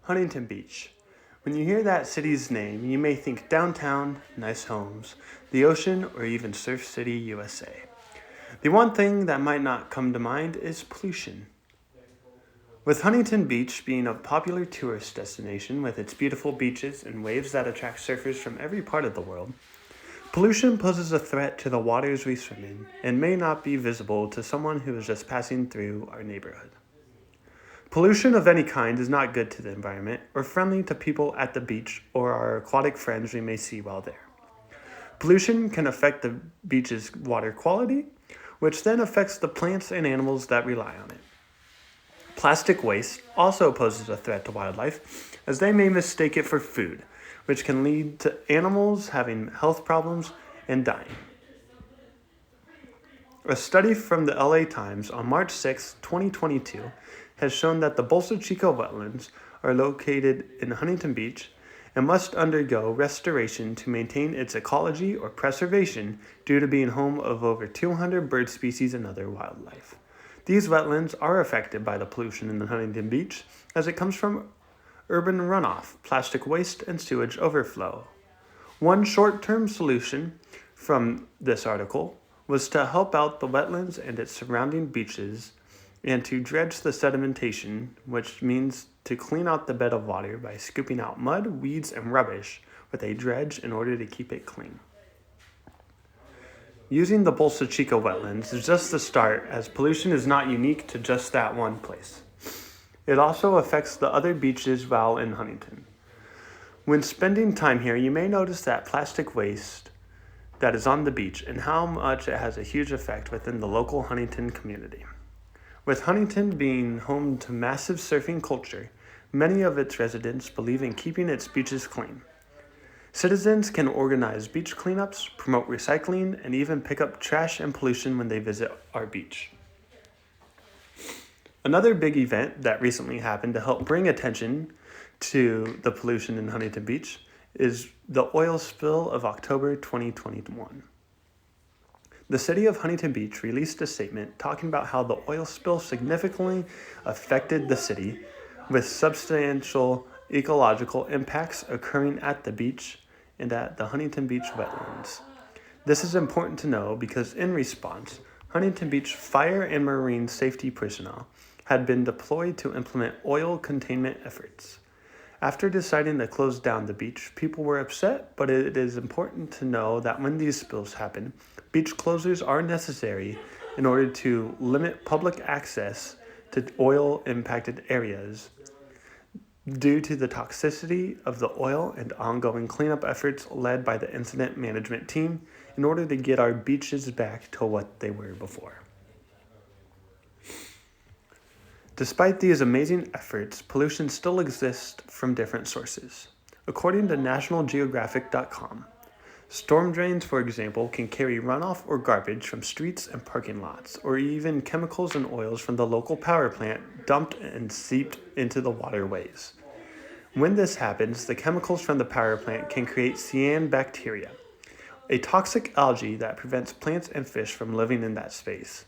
Huntington Beach. When you hear that city's name, you may think downtown, nice homes, the ocean, or even Surf City, USA. The one thing that might not come to mind is pollution. With Huntington Beach being a popular tourist destination with its beautiful beaches and waves that attract surfers from every part of the world, pollution poses a threat to the waters we swim in and may not be visible to someone who is just passing through our neighborhood. Pollution of any kind is not good to the environment or friendly to people at the beach or our aquatic friends we may see while there. Pollution can affect the beach's water quality, which then affects the plants and animals that rely on it. Plastic waste also poses a threat to wildlife, as they may mistake it for food, which can lead to animals having health problems and dying. A study from the LA Times on March 6, 2022, has shown that the Bolsa Chica wetlands are located in Huntington Beach and must undergo restoration to maintain its ecology or preservation due to being home of over 200 bird species and other wildlife. These wetlands are affected by the pollution in the Huntington Beach as it comes from urban runoff, plastic waste, and sewage overflow. One short-term solution from this article was to help out the wetlands and its surrounding beaches and to dredge the sedimentation, which means to clean out the bed of water by scooping out mud, weeds, and rubbish with a dredge in order to keep it clean. Using the Bolsa Chica wetlands is just the start, as pollution is not unique to just that one place. It also affects the other beaches while in Huntington. When spending time here, you may notice that plastic waste that is on the beach and how much it has a huge effect within the local Huntington community. With Huntington being home to massive surfing culture, many of its residents believe in keeping its beaches clean. Citizens can organize beach cleanups, promote recycling, and even pick up trash and pollution when they visit our beach. Another big event that recently happened to help bring attention to the pollution in Huntington Beach is the oil spill of October 2021. The city of Huntington Beach released a statement talking about how the oil spill significantly affected the city, with substantial ecological impacts occurring at the beach and at the Huntington Beach wetlands. This is important to know because in response, Huntington Beach fire and marine safety personnel had been deployed to implement oil containment efforts. After deciding to close down the beach, people were upset, but it is important to know that when these spills happen, beach closures are necessary in order to limit public access to oil-impacted areas due to the toxicity of the oil and ongoing cleanup efforts led by the incident management team in order to get our beaches back to what they were before. Despite these amazing efforts, pollution still exists from different sources. According to nationalgeographic.com, storm drains, for example, can carry runoff or garbage from streets and parking lots, or even chemicals and oils from the local power plant dumped and seeped into the waterways. When this happens, the chemicals from the power plant can create cyanobacteria, a toxic algae that prevents plants and fish from living in that space.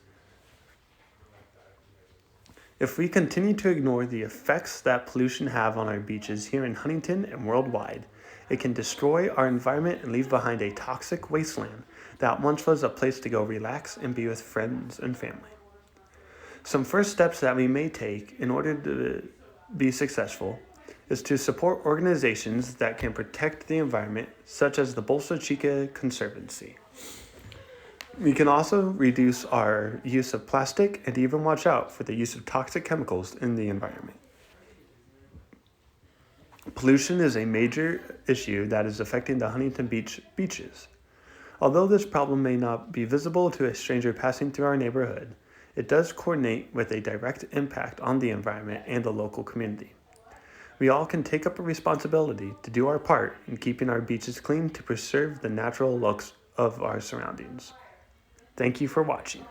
If we continue to ignore the effects that pollution have on our beaches here in Huntington and worldwide, it can destroy our environment and leave behind a toxic wasteland that once was a place to go relax and be with friends and family. Some first steps that we may take in order to be successful is to support organizations that can protect the environment, such as the Bolsa Chica Conservancy. We can also reduce our use of plastic and even watch out for the use of toxic chemicals in the environment. Pollution is a major issue that is affecting the Huntington Beach beaches. Although this problem may not be visible to a stranger passing through our neighborhood, it does coordinate with a direct impact on the environment and the local community. We all can take up a responsibility to do our part in keeping our beaches clean to preserve the natural looks of our surroundings. Thank you for watching.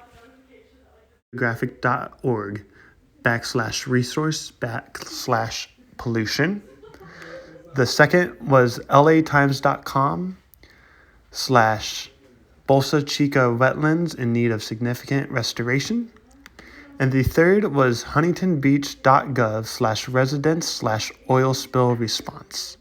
graphic.org/resource/pollution. The second was latimes.com/Bolsa Chica wetlands in need of significant restoration. And the third was huntingtonbeach.gov/residents/oil spill response.